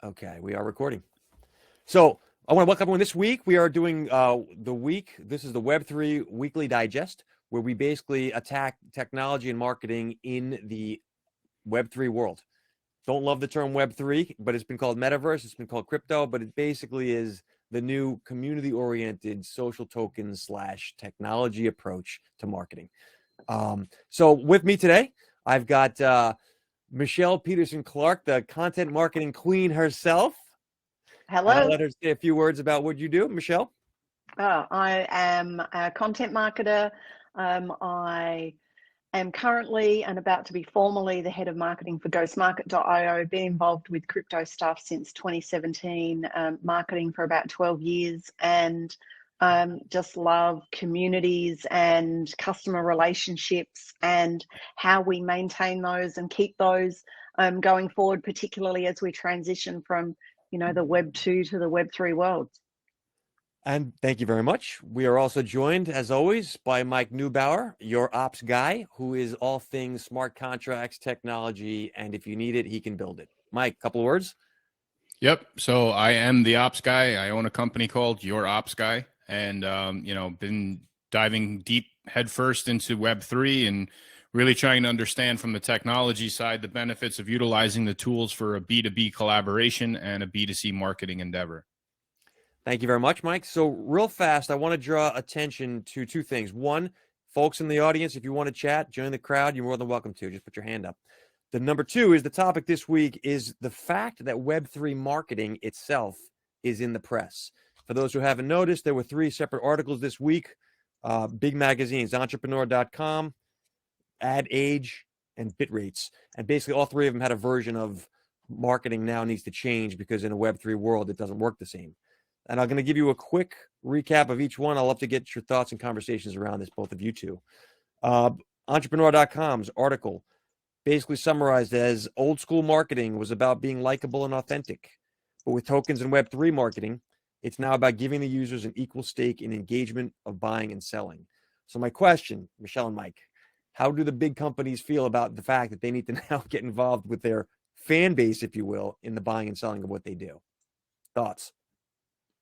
Okay, we are recording. So I want to welcome everyone. This week we are doing this is the Web3 Weekly Digest, where we basically attack technology and marketing in the Web3 world. Don't love the term Web3, but it's been called metaverse, it's been called crypto, but it basically is the new community-oriented social tokens slash technology approach to marketing. So with me today, I've got Michelle Peterson Clark, the content marketing queen herself. And I'll Hello. let her say a few words about what you do, Michelle. I am a content marketer. I am currently and about to be formally the head of marketing for ghostmarket.io. Been involved with crypto stuff since 2017, marketing for about 12 years, and just love communities and customer relationships and how we maintain those and keep those going forward, particularly as we transition from the Web 2 to the Web 3 world. And thank you very much. We are also joined, as always, by Mike Neubauer, your ops guy, who is all things smart contracts, technology, and if you need it, he can build it. Mike, a couple of words? Yep. So I am the ops guy. I own a company called Your Ops Guy, and been diving deep headfirst into Web3 and really trying to understand from the technology side the benefits of utilizing the tools for a B2B collaboration and a B2C marketing endeavor. Thank you very much, Mike. So real fast, I want to draw attention to two things. One, folks in the audience, if you want to chat, join the crowd, you're more than welcome to. Just put your hand up. The number two is the topic this week is the fact that Web3 marketing itself is in the press. For those who haven't noticed, there were 3 separate articles this week, big magazines, entrepreneur.com, Ad Age, and Bitrates. And basically all 3 of them had a version of marketing now needs to change because in a Web3 world, it doesn't work the same. And I'm going to give you a quick recap of each one. I'll love to get your thoughts and conversations around this, both of you two. Entrepreneur.com's article basically summarized as old school marketing was about being likable and authentic. But with tokens and Web3 marketing, it's now about giving the users an equal stake in engagement of buying and selling. So my question, Michelle and Mike, how do the big companies feel about the fact that they need to now get involved with their fan base, if you will, in the buying and selling of what they do? Thoughts?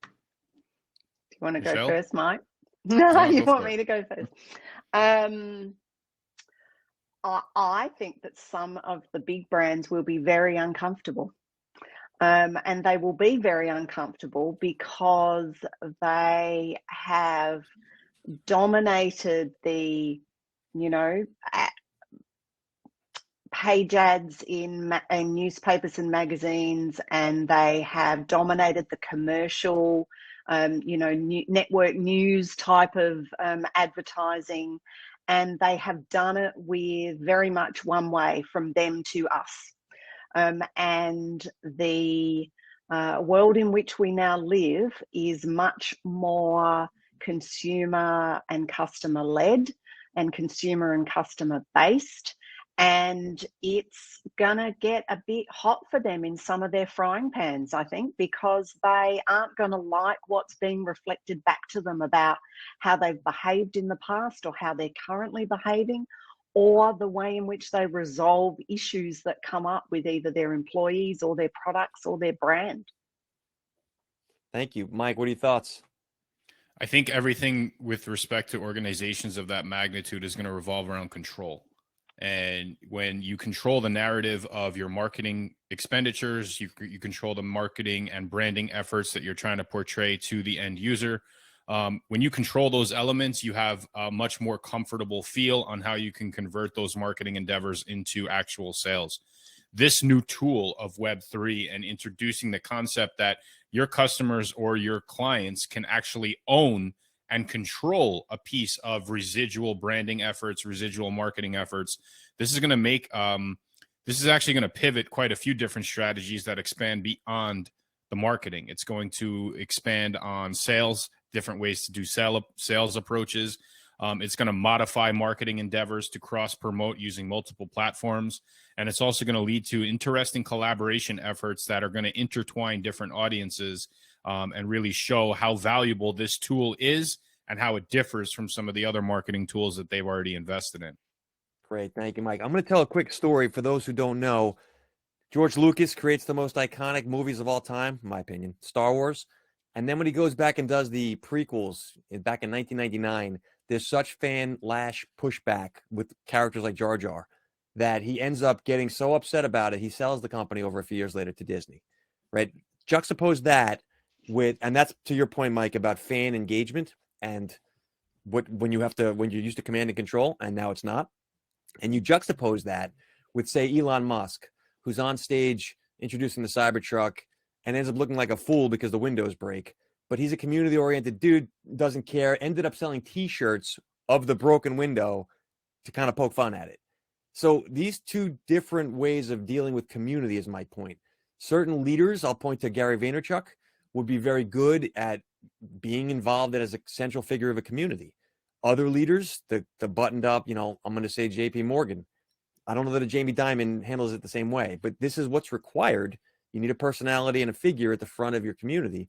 You want to Michelle? go first, Mike? No, No, you go want for me it. to go first. I think that some of the big brands will be very uncomfortable. And they will be very uncomfortable because they have dominated the, page ads in newspapers and magazines, and they have dominated the commercial, network news type of advertising, and they have done it with very much one way from them to us. And the world in which we now live is much more consumer and customer led and consumer and customer based. And it's going to get a bit hot for them in some of their frying pans, I think, because they aren't going to like what's being reflected back to them about how they've behaved in the past or how they're currently behaving, or the way in which they resolve issues that come up with either their employees or their products or their brand. Thank you. Mike, what are your thoughts? I think everything with respect to organizations of that magnitude is going to revolve around control. And when you control the narrative of your marketing expenditures, you control the marketing and branding efforts that you're trying to portray to the end user. When you control those elements, you have a much more comfortable feel on how you can convert those marketing endeavors into actual sales. This new tool of Web3 and introducing the concept that your customers or your clients can actually own and control a piece of residual branding efforts, residual marketing efforts. This is going to make, this is actually going to pivot quite a few different strategies that expand beyond the marketing. It's going to expand on sales, different ways to do sales approaches. It's going to modify marketing endeavors to cross-promote using multiple platforms. And it's also going to lead to interesting collaboration efforts that are going to intertwine different audiences and really show how valuable this tool is and how it differs from some of the other marketing tools that they've already invested in. Great. Thank you, Mike. I'm going to tell a quick story for those who don't know. George Lucas creates the most iconic movies of all time, in my opinion, Star Wars. And then when he goes back and does the prequels back in 1999, there's such fan lash pushback with characters like Jar Jar that he ends up getting so upset about it, he sells the company over a few years later to Disney, right? Juxtapose that with, and that's to your point, Mike, about fan engagement and when you're used to command and control, and now it's not. And you juxtapose that with, say, Elon Musk, who's on stage introducing the Cybertruck and ends up looking like a fool because the windows break. But he's a community-oriented dude, doesn't care, ended up selling T-shirts of the broken window to kind of poke fun at it. So these two different ways of dealing with community is my point. Certain leaders, I'll point to Gary Vaynerchuk, would be very good at being involved as a central figure of a community. Other leaders, the buttoned up, I'm going to say JP Morgan. I don't know that a Jamie Dimon handles it the same way, but this is what's required. You need a personality and a figure at the front of your community.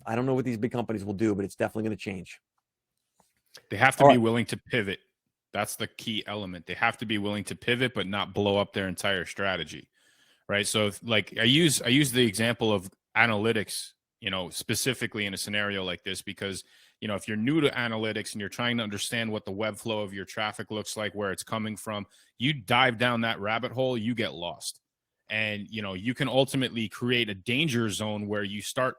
I don't know what these big companies will do, but it's definitely going to change. They have to be willing to pivot. That's the key element. They have to be willing to pivot, but not blow up their entire strategy, right? So, like I use the example of analytics, specifically in a scenario like this, because if you're new to analytics and you're trying to understand what the web flow of your traffic looks like, where it's coming from, you dive down that rabbit hole, you get lost. And, you can ultimately create a danger zone where you start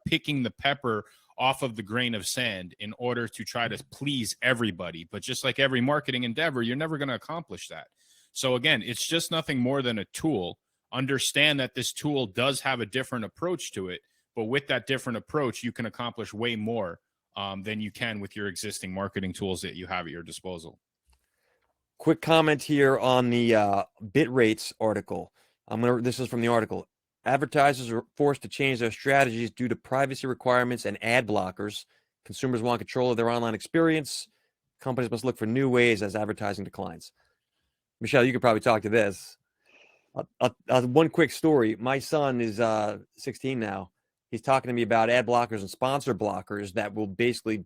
picking the pepper off of the grain of sand in order to try to please everybody. But just like every marketing endeavor, you're never going to accomplish that. So again, it's just nothing more than a tool. Understand that this tool does have a different approach to it, but with that different approach, you can accomplish way more than you can with your existing marketing tools that you have at your disposal. Quick comment here on the bit rates article. This is from the article. Advertisers are forced to change their strategies due to privacy requirements and ad blockers. Consumers want control of their online experience. Companies must look for new ways as advertising declines. Michelle, you could probably talk to this. One quick story. My son is 16 now. He's talking to me about ad blockers and sponsor blockers that will basically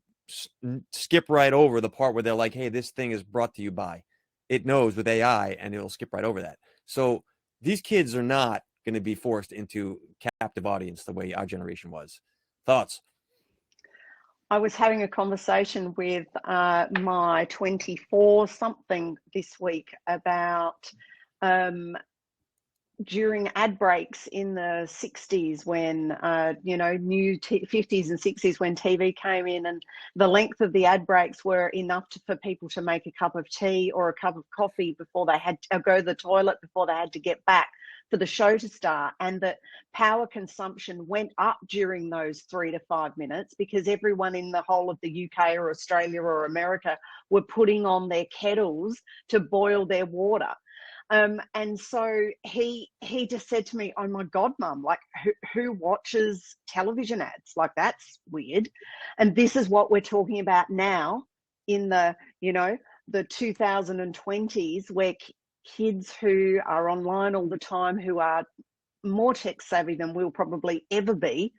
skip right over the part where they're like, hey, this thing is brought to you by. It knows with AI, and it'll skip right over that. So these kids are not going to be forced into captive audience the way our generation was. Thoughts? I was having a conversation with my 24-something this week about during ad breaks in the 60s when, new 50s and 60s when TV came in, and the length of the ad breaks were enough for people to make a cup of tea or a cup of coffee before they had to go to the toilet, before they had to get back for the show to start, and that power consumption went up during those 3 to 5 minutes because everyone in the whole of the UK or Australia or America were putting on their kettles to boil their water. And so he just said to me, oh my God, Mum, like who watches television ads? Like, that's weird. And this is what we're talking about now in the 2020s, where kids who are online all the time, who are more tech savvy than we'll probably ever be,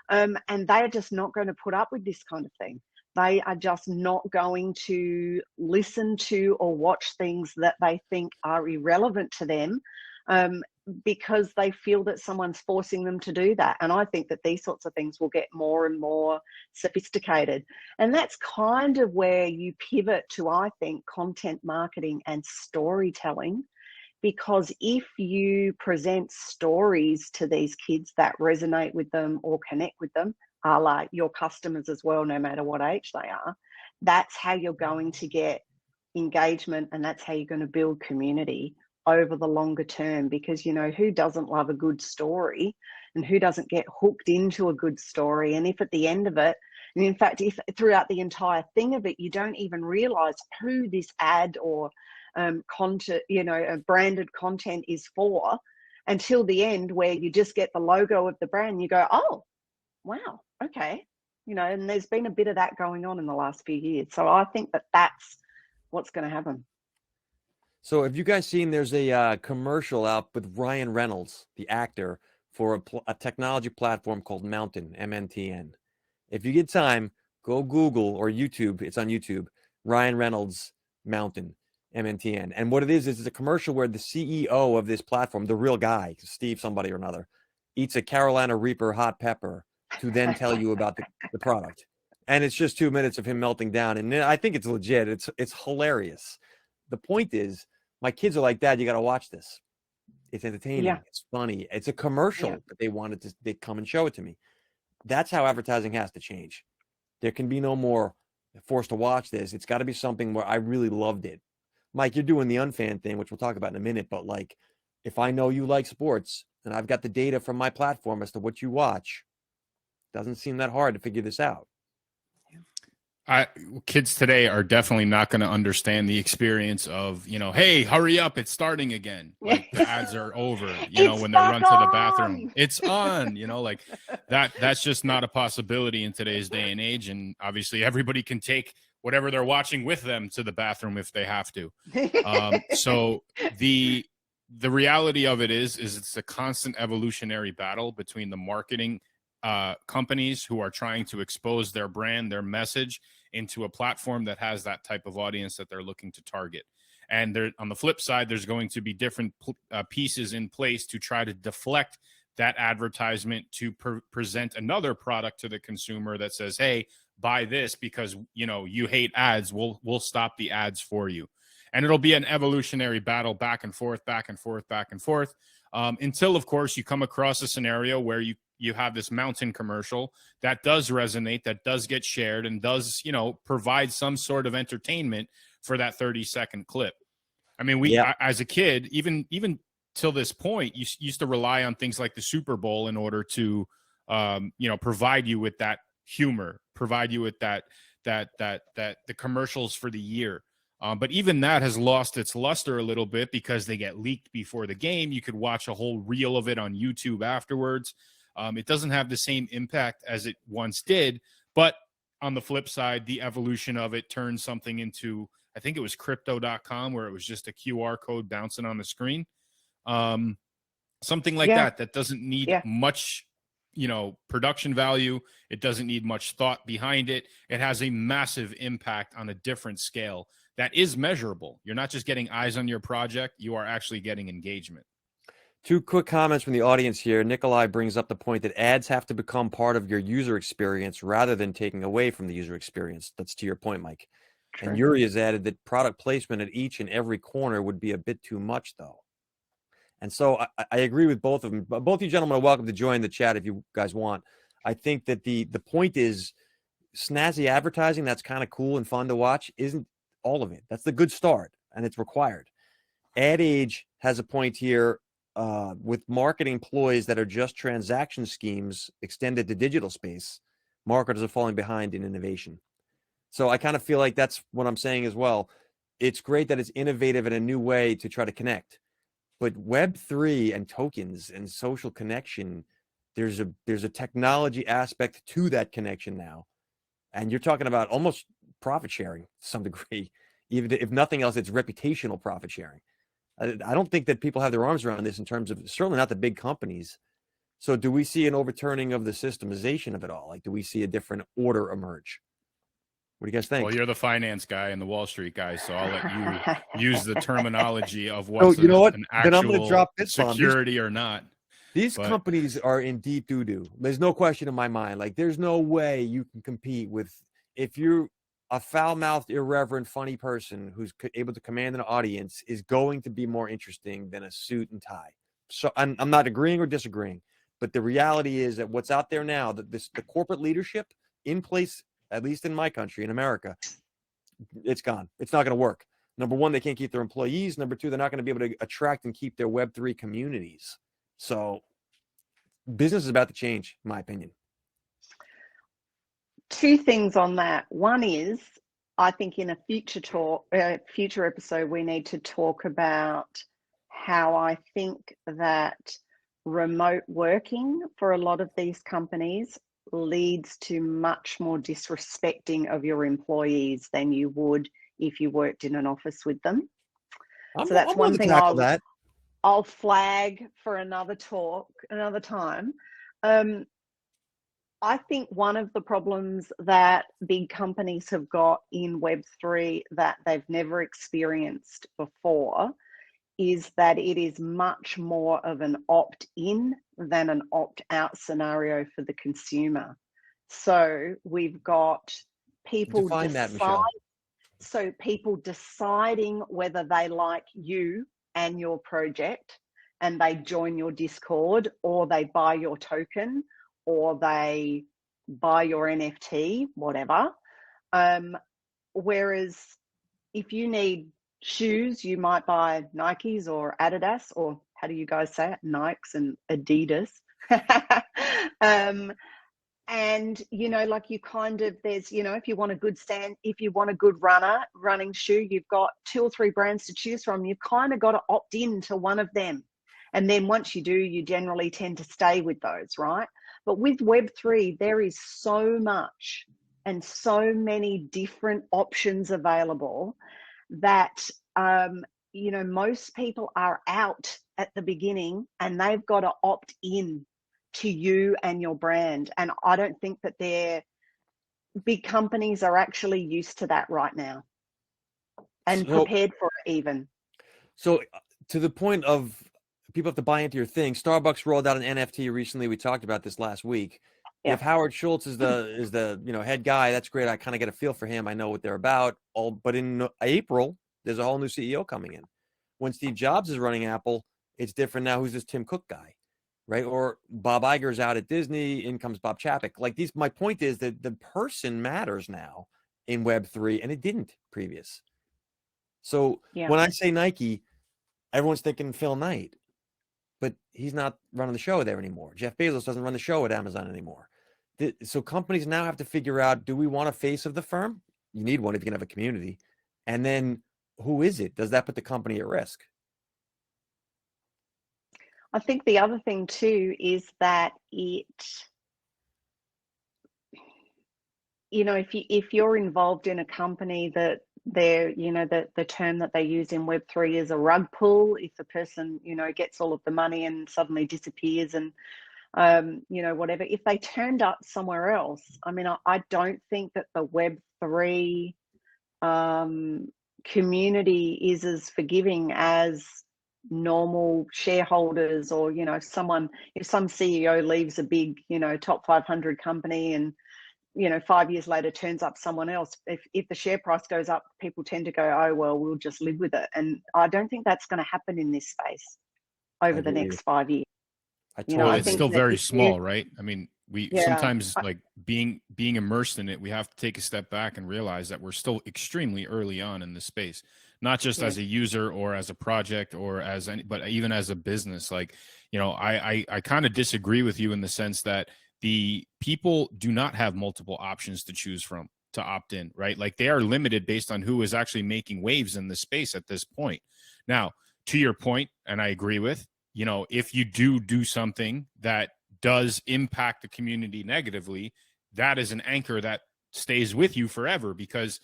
and they're just not going to put up with this kind of thing. They are just not going to listen to or watch things that they think are irrelevant to them because they feel that someone's forcing them to do that. And I think that these sorts of things will get more and more sophisticated. And that's kind of where you pivot to, I think, content marketing and storytelling. Because if you present stories to these kids that resonate with them or connect with them, a la your customers as well, no matter what age they are, that's how you're going to get engagement, and that's how you're going to build community over the longer term. Because, who doesn't love a good story, and who doesn't get hooked into a good story? And if at the end of it, and in fact, if throughout the entire thing of it, you don't even realize who this ad or content, branded content is for, until the end, where you just get the logo of the brand, you go, oh, wow, okay. And there's been a bit of that going on in the last few years. So I think that that's what's going to happen. So have you guys seen there's a commercial out with Ryan Reynolds, the actor, for a technology platform called Mountain, MNTN. If you get time, go Google or YouTube, it's on YouTube, Ryan Reynolds Mountain. MNTN. And what it is it's a commercial where the CEO of this platform, the real guy, Steve somebody or another, eats a Carolina Reaper hot pepper to then tell you about the product. And it's just 2 minutes of him melting down. And I think it's legit. It's hilarious. The point is, my kids are like, Dad, you got to watch this. It's entertaining. Yeah. It's funny. It's a commercial that they come and show it to me. That's how advertising has to change. There can be no more forced to watch this. It's got to be something where I really loved it. Mike, you're doing the unfan thing, which we'll talk about in a minute. But like, if I know you like sports and I've got the data from my platform as to what you watch, doesn't seem that hard to figure this out. Kids today are definitely not going to understand the experience of, hey, hurry up, it's starting again. Like the ads are over, when they run to the bathroom, it's on, like that's just not a possibility in today's day and age. And obviously everybody can take whatever they're watching with them to the bathroom if they have to. So the reality of it is it's a constant evolutionary battle between the marketing companies who are trying to expose their brand, their message into a platform that has that type of audience that they're looking to target. And there, on the flip side, there's going to be different pieces in place to try to deflect that advertisement to present another product to the consumer that says, hey, buy this because, you hate ads. We'll stop the ads for you. And it'll be an evolutionary battle back and forth, back and forth, back and forth, until, of course, you come across a scenario where you have this mountain commercial that does resonate, that does get shared, and does, provide some sort of entertainment for that 30-second clip. I mean, as a kid, even till this point, you used to rely on things like the Super Bowl in order to, provide you with that humor, provide you with that the commercials for the year. But even that has lost its luster a little bit because they get leaked before the game. You could watch a whole reel of it on YouTube afterwards. It doesn't have the same impact as it once did. But on the flip side, the evolution of it turned something into, I think it was crypto.com, where it was just a QR code bouncing on the screen. Something like that doesn't need much, production value. It doesn't need much thought behind it. It has a massive impact on a different scale that is measurable. You're not just getting eyes on your project. You are actually getting engagement. Two quick comments from the audience here. Nikolai brings up the point that ads have to become part of your user experience rather than taking away from the user experience. That's to your point, Mike. True. And Yuri has added that product placement at each and every corner would be a bit too much, though. And so I agree with both of them. But both you gentlemen are welcome to join the chat if you guys want. I think that the point is snazzy advertising that's kind of cool and fun to watch isn't all of it. That's the good start, and it's required. Ad Age has a point here. With marketing ploys that are just transaction schemes extended to digital space, marketers are falling behind in innovation. So I kind of feel like that's what I'm saying as well. It's great that it's innovative in a new way to try to connect, but Web3 and tokens and social connection, there's a technology aspect to that connection now. And you're talking about almost profit sharing to some degree. Even if nothing else, it's reputational profit sharing. I don't think that people have their arms around this in terms of, certainly not the big companies. So do we see an overturning of the systemization of it all? Like, do we see a different order emerge? What do you guys think? Well, you're the finance guy and the Wall Street guy, so I'll let you use the terminology of what's an actual then I'm gonna drop this security or not. These companies are in deep doo-doo. There's no question in my mind. Like, there's no way you can compete with, if you're a foul-mouthed, irreverent, funny person who's able to command an audience, is going to be more interesting than a suit and tie. So I'm not agreeing or disagreeing, but the reality is that what's out there now, that the corporate leadership in place, at least in my country, in America, it's gone. It's not going to work. Number one, they can't keep their employees. Number two, they're not going to be able to attract and keep their Web3 communities. So business is about to change, in my opinion. Two things on that. One is, I think in a future episode, we need to talk about how I think that remote working for a lot of these companies leads to much more disrespecting of your employees than you would if you worked in an office with them. So that's one thing I'll flag for another talk, another time. I think one of the problems that big companies have got in Web3 that they've never experienced before is that it is much more of an opt-in than an opt-out scenario for the consumer. So we've got people Define that, Michelle. so people deciding whether they like you and your project, and they join your Discord, or they buy your token, or they buy your NFT, whatever. Whereas if you need shoes, you might buy Nikes or Adidas, or how do you guys say it? Nikes and Adidas. And like you kind of, there's, if you want a good if you want a good running shoe, you've got 2 or 3 brands to choose from. You've kind of got to opt in to one of them, and then once you do, you generally tend to stay with those, right? But with Web3, there is so much and so many different options available that most people are out at the beginning, and they've got to opt in to you and your brand. And I don't think that their big companies are actually used to that right now, and prepared for it even. So to the point of people have to buy into your thing, Starbucks rolled out an NFT recently. We talked about this last week. Yeah. If Howard Schultz is the head guy, that's great. I kind of get a feel for him. I know what they're about. But in April, there's a whole new CEO coming in. When Steve Jobs is running Apple, it's different now. Who's this Tim Cook guy? Right? Or Bob Iger's out at Disney, in comes Bob Chapek. Like these, my point is that the person matters now in Web3, and it didn't previous. So when I say Nike, everyone's thinking Phil Knight, but he's not running the show there anymore. Jeff Bezos doesn't run the show at Amazon anymore. So companies now have to figure out, do we want a face of the firm? You need one if you can have a community. And then who is it? Does that put the company at risk? I think the other thing too is that if you're involved in a company that they're, the term that they use in Web3 is a rug pull. If the person, gets all of the money and suddenly disappears and, whatever, if they turned up somewhere else, I mean, I don't think that the Web3 community is as forgiving as normal shareholders, or if some CEO leaves a big top 500 company and 5 years later turns up someone else, if the share price goes up, people tend to go, oh well, we'll just live with it. And I don't think that's going to happen in this space over the next 5 years. It's still very small, right? I mean, we sometimes, like being immersed in it, we have to take a step back and realize that we're still extremely early on in this space, not just as a user or as a project or but even as a business. Like, I kind of disagree with you in the sense that the people do not have multiple options to choose from to opt in, right? Like they are limited based on who is actually making waves in the space at this point. Now, to your point, and I agree with, if you do something that does impact the community negatively, that is an anchor that stays with you forever, because,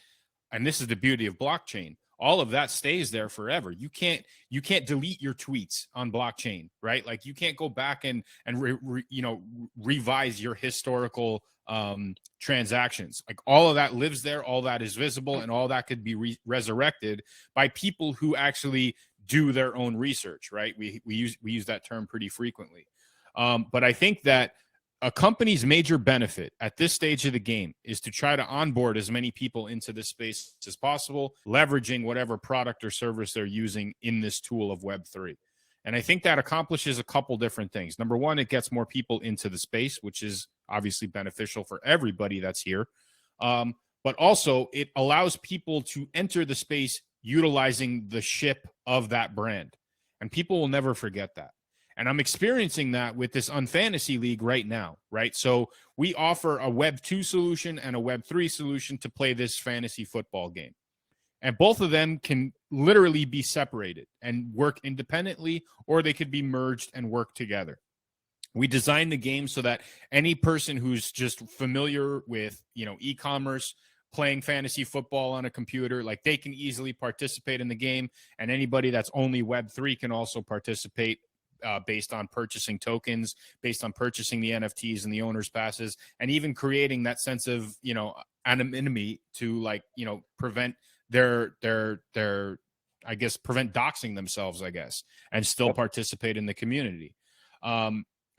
and this is the beauty of blockchain, all of that stays there forever. You can't delete your tweets on blockchain, right? Like you can't go back and revise your historical transactions. Like all of that lives there, all that is visible, and all that could be resurrected by people who actually do their own research, right? We use that term pretty frequently. But I think that a company's major benefit at this stage of the game is to try to onboard as many people into this space as possible, leveraging whatever product or service they're using in this tool of Web3. And I think that accomplishes a couple different things. Number one, it gets more people into the space, which is obviously beneficial for everybody that's here. But also it allows people to enter the space utilizing the ship of that brand. And people will never forget that. And I'm experiencing that with this Unfantasy League right now, right? So we offer a Web 2 solution and a Web 3 solution to play this fantasy football game. And both of them can literally be separated and work independently, or they could be merged and work together. We designed the game so that any person who's just familiar with, e-commerce, playing fantasy football on a computer, like they can easily participate in the game. And anybody that's only Web3 can also participate based on purchasing tokens, based on purchasing the NFTs and the owners passes, and even creating that sense of, anonymity to, like, prevent their I guess prevent doxing themselves, I guess, and still participate in the community.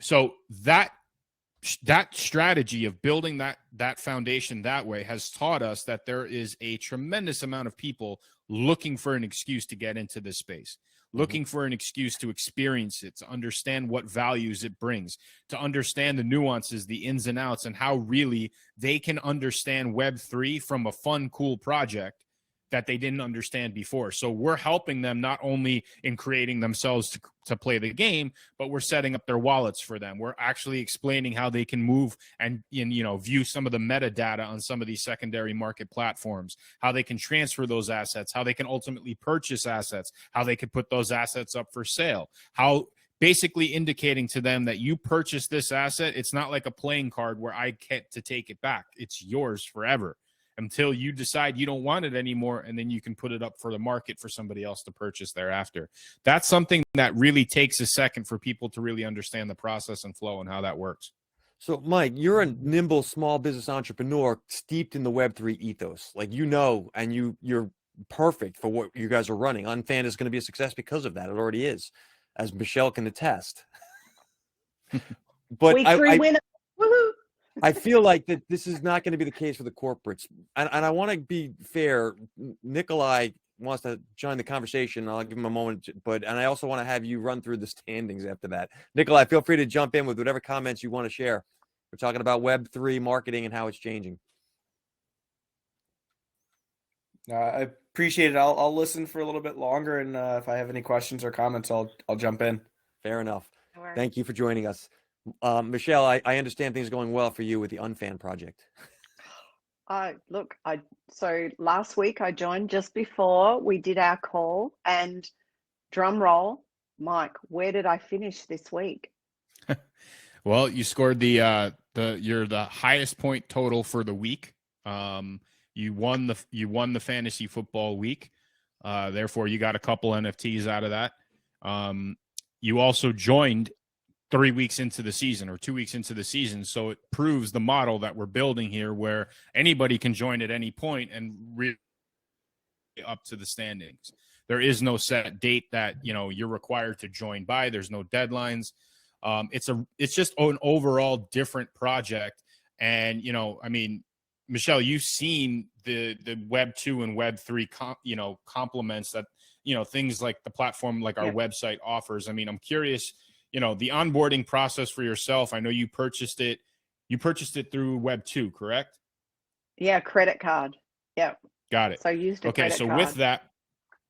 So that strategy of building that foundation that way has taught us that there is a tremendous amount of people looking for an excuse to get into this space, looking for an excuse to experience it, to understand what values it brings, to understand the nuances, the ins and outs, and how really they can understand Web3 from a fun, cool project that they didn't understand before. So we're helping them not only in creating themselves to play the game, but we're setting up their wallets for them. We're actually explaining how they can move and view some of the metadata on some of these secondary market platforms, how they can transfer those assets, how they can ultimately purchase assets, how they could put those assets up for sale, how basically indicating to them that you purchase this asset. It's not like a playing card where I get to take it back. It's yours forever until you decide you don't want it anymore, and then you can put it up for the market for somebody else to purchase thereafter. That's something that really takes a second for people to really understand the process and flow and how that works. So, Mike, you're a nimble small business entrepreneur steeped in the Web3 ethos. Like, and you're perfect for what you guys are running. Unfan is going to be a success because of that. It already is, as Michelle can attest. But Week 3 winner. Woohoo! I feel like that this is not going to be the case for the corporates. And I want to be fair. Nikolai wants to join the conversation. I'll give him a moment. And I also want to have you run through the standings after that. Nikolai, feel free to jump in with whatever comments you want to share. We're talking about Web3 marketing and how it's changing. I appreciate it. I'll listen for a little bit longer. And if I have any questions or comments, I'll jump in. Fair enough. Sure. Thank you for joining us. Michelle, I understand things are going well for you with the Unfan project. So last week I joined just before we did our call, and drum roll, Mike, where did I finish this week? Well, you scored you're the highest point total for the week. You won the fantasy football week. Therefore you got a couple NFTs out of that. You also joined 3 weeks into the season or 2 weeks into the season. So it proves the model that we're building here, where anybody can join at any point and really up to the standings. There is no set date that, you're required to join by. There's no deadlines. It's just an overall different project. And, Michelle, you've seen the Web 2 and Web 3, complements that, things like the platform, like our website offers. I'm curious, the onboarding process for yourself. I know you purchased it. You purchased it through Web 2, correct? Yeah, credit card. Yeah. Got it. So I used a credit card.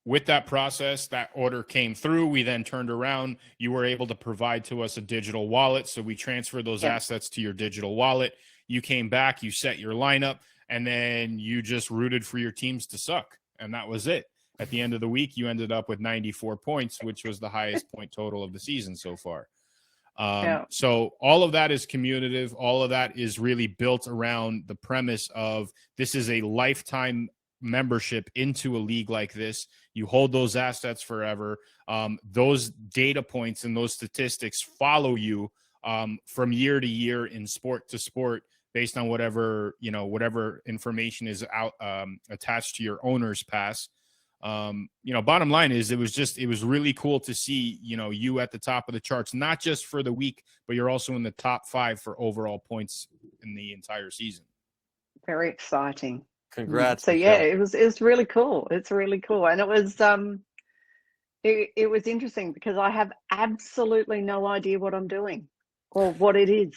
With that process, that order came through. We then turned around. You were able to provide to us a digital wallet. So we transferred those assets to your digital wallet. You came back, you set your lineup, and then you just rooted for your teams to suck. And that was it. At the end of the week, you ended up with 94 points, which was the highest point total of the season so far. So all of that is commutative. All of that is really built around the premise of this is a lifetime membership into a league like this. You hold those assets forever. Those data points and those statistics follow you from year to year, in sport to sport, based on whatever information is out attached to your owner's pass. Bottom line is it was really cool to see, you at the top of the charts, not just for the week, but you're also in the top 5 for overall points in the entire season. Very exciting. Congrats. So Michelle. it was really cool. It's really cool. And it was it was interesting because I have absolutely no idea what I'm doing or what it is.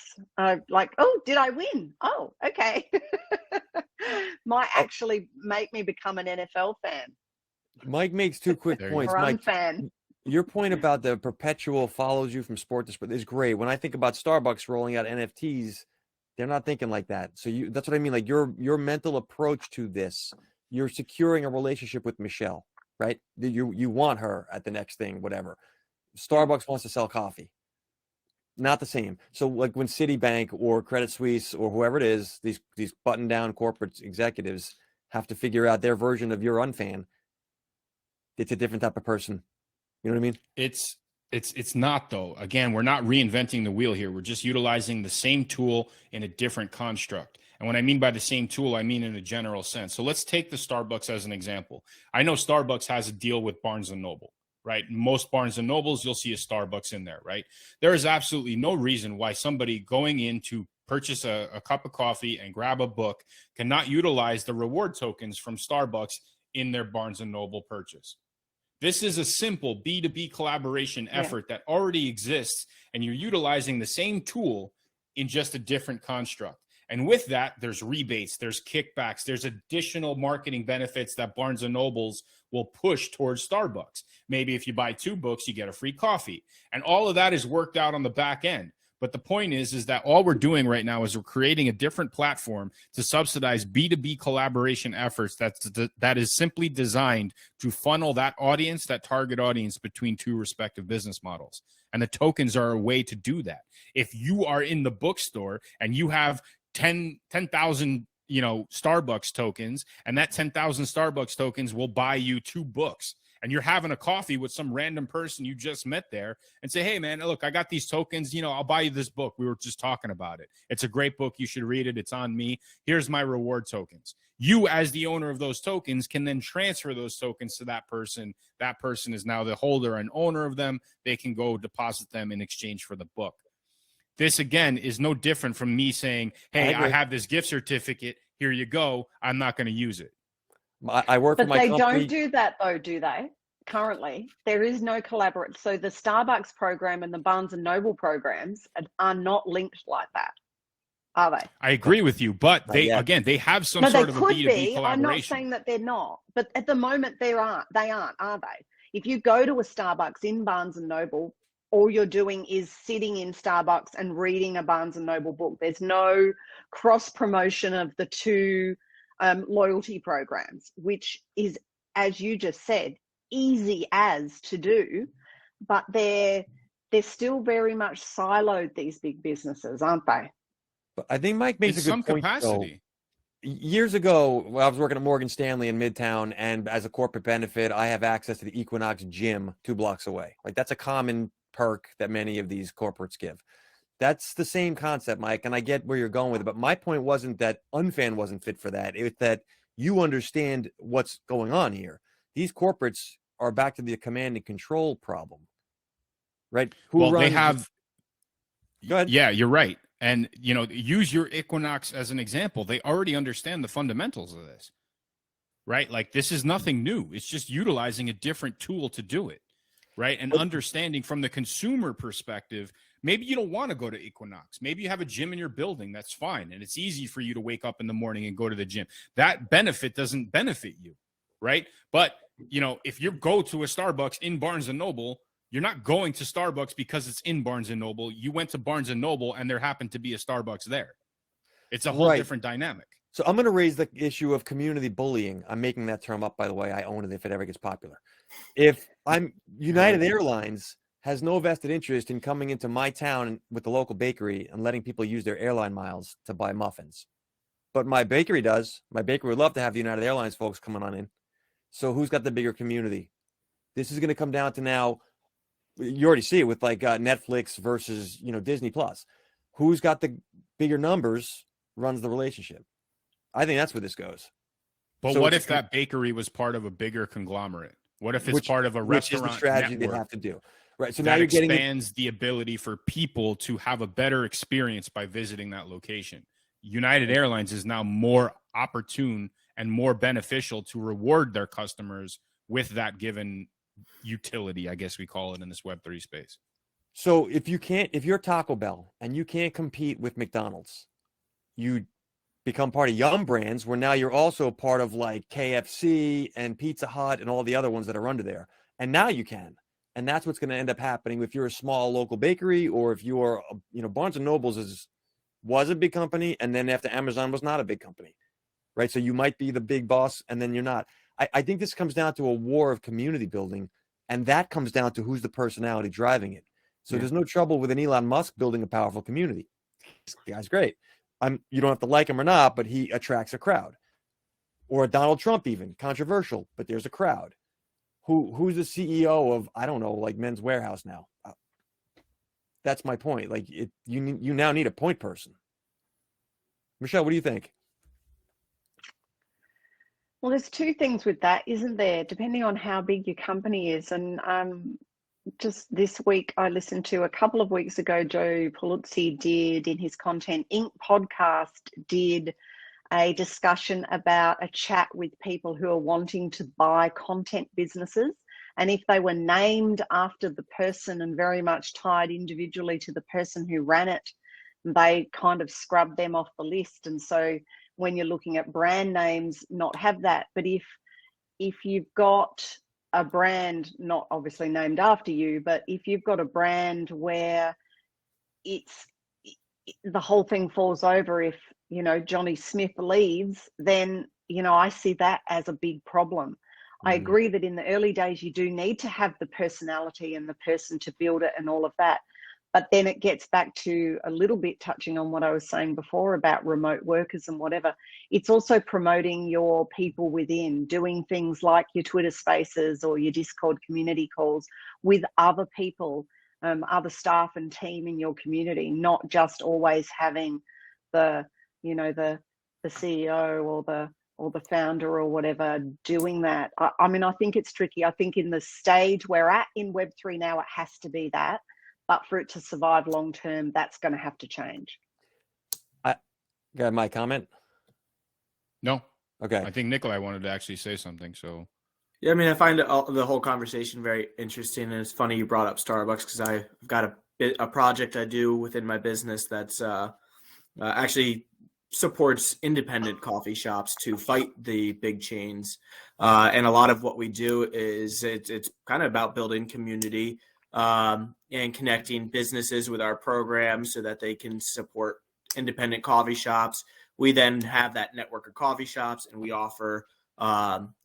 Like, oh, did I win? Oh, okay. Might actually make me become an NFL fan. Mike makes 2 quick points. Or Mike, fan. your point about the perpetual follows you from sport to sport is great. When I think about Starbucks rolling out NFTs, they're not thinking like that. So that's what I mean. Like your mental approach to this, you're securing a relationship with Michelle, right? You want her at the next thing, whatever. Starbucks wants to sell coffee. Not the same. So like when Citibank or Credit Suisse or whoever it is, these button down corporate executives have to figure out their version of your Unfan. It's a different type of person. You know what I mean? It's It's not though. Again, we're not reinventing the wheel here. We're just utilizing the same tool in a different construct. And when I mean by the same tool, I mean in a general sense. So let's take the Starbucks as an example. I know Starbucks has a deal with Barnes and Noble, right? Most Barnes and Nobles, you'll see a Starbucks in there, right? There is absolutely no reason why somebody going in to purchase a cup of coffee and grab a book cannot utilize the reward tokens from Starbucks in their Barnes and Noble purchase. This is a simple B2B collaboration effort that already exists, and you're utilizing the same tool in just a different construct. And with that, there's rebates, there's kickbacks, there's additional marketing benefits that Barnes and Nobles will push towards Starbucks. Maybe if you buy 2 books, you get a free coffee. And all of that is worked out on the back end. But the point is that all we're doing right now is we're creating a different platform to subsidize B2B collaboration efforts that is simply designed to funnel that audience, that target audience, between 2 respective business models. And the tokens are a way to do that. If you are in the bookstore and you have 10,000 Starbucks tokens, and that 10,000 Starbucks tokens will buy you 2 books, and you're having a coffee with some random person you just met there and say, hey, man, look, I got these tokens. I'll buy you this book. We were just talking about it. It's a great book. You should read it. It's on me. Here's my reward tokens. You, as the owner of those tokens, can then transfer those tokens to that person. That person is now the holder and owner of them. They can go deposit them in exchange for the book. This, again, is no different from me saying, hey, I have this gift certificate. Here you go. I'm not going to use it. I work for my company. But they don't do that, though, do they? Currently, there is no collaborate. So the Starbucks program and the Barnes and Noble programs are not linked like that, are they? I agree with you, but they have some sort of a B2B collaboration. I'm not saying that they're not, but at the moment they aren't, are they? If you go to a Starbucks in Barnes and Noble, all you're doing is sitting in Starbucks and reading a Barnes and Noble book. There's no cross promotion of the 2 loyalty programs, which is, as you just said, easy as to do, but they're still very much siloed, these big businesses, aren't they? But I think Mike makes a good point. Capacity. Years ago, I was working at Morgan Stanley in Midtown, and as a corporate benefit, I have access to the Equinox gym 2 blocks away. Like, that's a common perk that many of these corporates give. That's the same concept, Mike, and I get where you're going with it. But my point wasn't that Unfan wasn't fit for that. It's that you understand what's going on here. These corporates are back to the command and control problem, right? They have. Go ahead. Yeah, you're right. And, use your Equinox as an example. They already understand the fundamentals of this, right? Like, this is nothing new. It's just utilizing a different tool to do it, right? And understanding from the consumer perspective, maybe you don't want to go to Equinox. Maybe you have a gym in your building. That's fine. And it's easy for you to wake up in the morning and go to the gym. That benefit doesn't benefit you, right? But, if you go to a Starbucks in Barnes and Noble, you're not going to Starbucks because it's in Barnes and Noble. You went to Barnes and Noble and there happened to be a Starbucks there. It's a whole different dynamic. So I'm going to raise the issue of community bullying. I'm making that term up, by the way. I own it if it ever gets popular. If United Airlines has no vested interest in coming into my town with the local bakery and letting people use their airline miles to buy muffins. But my bakery does. My bakery would love to have the United Airlines folks coming on in. So who's got the bigger community? This is going to come down to now, you already see it with like Netflix versus, Disney Plus. Who's got the bigger numbers runs the relationship. I think that's where this goes. But so what if that bakery was part of a bigger conglomerate? What if it's part of a restaurant which is the strategy network they have to do? Right. So that now you're getting expands the ability for people to have a better experience by visiting that location. United Airlines is now more opportune and more beneficial to reward their customers with that given utility, I guess we call it in this Web3 space. So if you're Taco Bell and you can't compete with McDonald's, you become part of Yum Brands, where now you're also part of like KFC and Pizza Hut and all the other ones that are under there. And now you can. And that's what's going to end up happening if you're a small local bakery, or if you're, Barnes and Nobles was a big company, and then after Amazon was not a big company, right? So you might be the big boss and then you're not. I think this comes down to a war of community building, and that comes down to who's the personality driving it. So there's no trouble with an Elon Musk building a powerful community. This guy's great. You don't have to like him or not, but he attracts a crowd. Or a Donald Trump, even controversial, but there's a crowd. who's the CEO of, I don't know, like Men's Warehouse now? That's my point. Like you now need a point person. Michelle, what do you think? Well, there's two things with that, isn't there? Depending on how big your company is. And just this week, I listened to, a couple of weeks ago, Joe Pulizzi did, in his Content Inc. podcast, did a discussion about a chat with people who are wanting to buy content businesses. And if they were named after the person and very much tied individually to the person who ran it, they kind of scrubbed them off the list. And so when you're looking at brand names, not have that. But if you've got a brand, not obviously named after you, but if you've got a brand where the whole thing falls over, if, you know, Johnny Smith leaves, then, you know, I see that as a big problem. I agree that in the early days, you do need to have the personality and the person to build it and all of that. But then it gets back to a little bit touching on what I was saying before about remote workers and whatever. It's also promoting your people within, doing things like your Twitter spaces or your Discord community calls with other people, other staff and team in your community, not just always having the, you know, the CEO or the founder or whatever doing that. I mean, I think it's tricky. I think in the stage we're at in Web3 now, it has to be that. But for it to survive long term, that's going to have to change. Got my comment? No. Okay. I think Nikolai wanted to actually say something. So Yeah, I mean, I find the whole conversation very interesting, and it's funny you brought up Starbucks because I've got a project I do within my business that's actually supports independent coffee shops to fight the big chains. And a lot of what we do is it's kind of about building community and connecting businesses with our program so that they can support independent coffee shops. We then have that network of coffee shops, and we offer,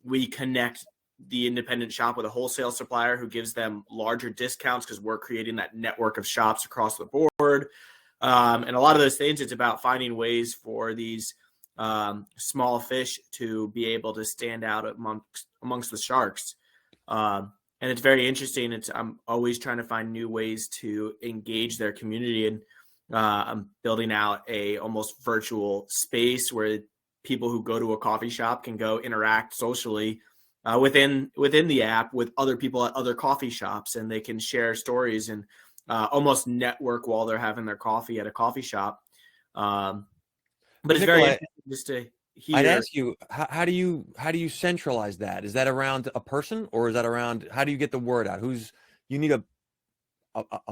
we connect the independent shop with a wholesale supplier who gives them larger discounts because we're creating that network of shops across the board. And a lot of those things, it's about finding ways for these small fish to be able to stand out amongst the sharks. And it's very interesting. I'm always trying to find new ways to engage their community, and I'm building out a almost virtual space where people who go to a coffee shop can go interact socially within the app with other people at other coffee shops, and they can share stories and almost network while they're having their coffee at a coffee shop. But it's very interesting just to hear. I'd ask you, how do you centralize that? Is that around a person, or is that around, how do you get the word out? You need a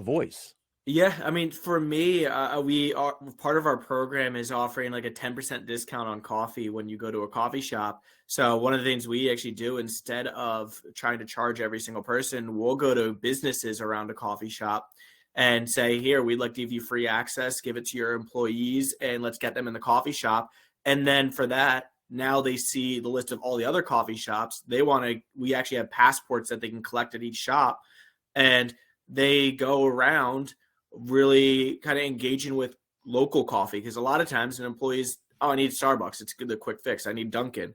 voice. Yeah, I mean, for me, we are part of our program is offering like a 10% discount on coffee when you go to a coffee shop. So one of the things we actually do, instead of trying to charge every single person, we'll go to businesses around a coffee shop and say, here, we'd like to give you free access, give it to your employees, and let's get them in the coffee shop. And then for that, now they see the list of all the other coffee shops. We actually have passports that they can collect at each shop, and they go around really kind of engaging with local coffee, because a lot of times an employee's, I need Starbucks, it's the quick fix, I need Dunkin'.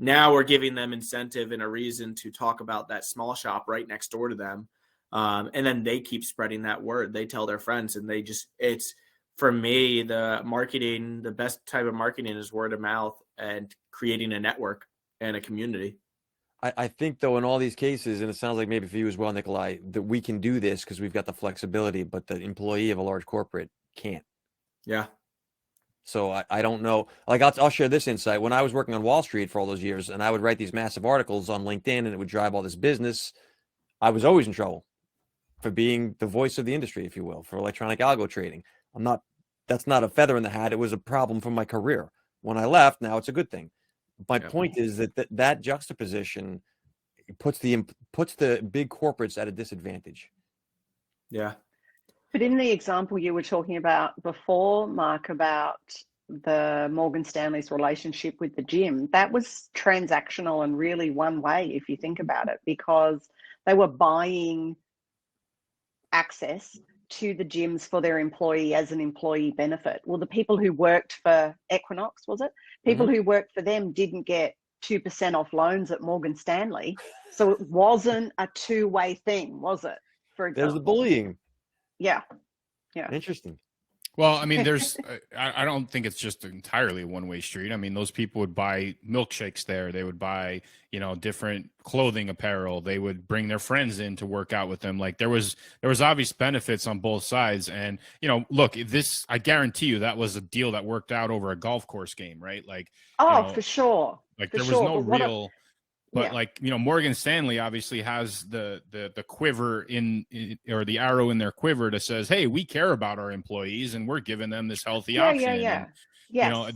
Now we're giving them incentive and a reason to talk about that small shop right next door to them, and then they keep spreading that word. They tell their friends, and it's for me, the best type of marketing is word of mouth and creating a network and a community. I think, though, in all these cases, and it sounds like maybe for you as well, Nikolai, that we can do this because we've got the flexibility, but the employee of a large corporate can't. Yeah. So I don't know. Like, I'll share this insight. When I was working on Wall Street for all those years, and I would write these massive articles on LinkedIn, and it would drive all this business, I was always in trouble for being the voice of the industry, if you will, for electronic algo trading. That's not a feather in the hat. It was a problem for my career. When I left, now it's a good thing. My point is that juxtaposition puts the big corporates at a disadvantage. Yeah. But in the example you were talking about before, Mark, about the Morgan Stanley's relationship with the gym, that was transactional and really one way, if you think about it, because they were buying access to the gyms for their employee as an employee benefit. Well, the people who worked for Equinox, was it? People who worked for them didn't get 2% off loans at Morgan Stanley. So it wasn't a two-way thing, was it? For example. There's the bullying. Yeah. Interesting. Well, I mean, there's, I don't think it's just entirely a one-way street. I mean, those people would buy milkshakes there. They would buy, different clothing apparel. They would bring their friends in to work out with them. Like there was obvious benefits on both sides. And, look, I guarantee you that was a deal that worked out over a golf course game, right? Like, For sure. Like For there was sure. no real, but yeah. like, Morgan Stanley obviously has the quiver or the arrow in their quiver that says, hey, we care about our employees and we're giving them this healthy option. Yeah. And, Yes.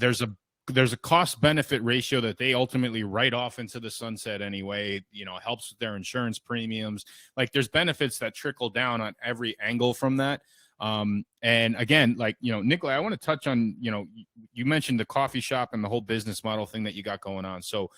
there's a cost benefit ratio that they ultimately write off into the sunset anyway, helps with their insurance premiums. Like there's benefits that trickle down on every angle from that. And again, like, Nikolai, I want to touch on, you mentioned the coffee shop and the whole business model thing that you got going on. So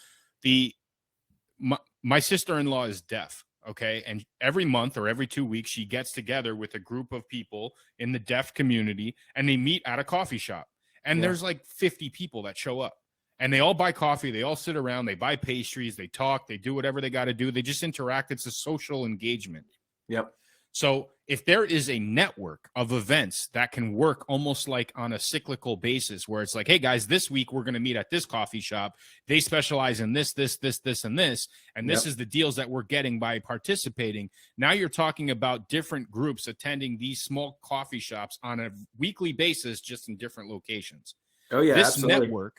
my sister-in-law is deaf. Okay. And every month or every 2 weeks, she gets together with a group of people in the deaf community and they meet at a coffee shop. And there's like 50 people that show up and they all buy coffee. They all sit around, they buy pastries, they talk, they do whatever they got to do. They just interact. It's a social engagement. Yep. So if there is a network of events that can work almost like on a cyclical basis where it's like, hey guys, this week we're going to meet at this coffee shop. They specialize in this, and this. And this is the deals that we're getting by participating. Now you're talking about different groups attending these small coffee shops on a weekly basis, just in different locations. Oh yeah, this absolutely. network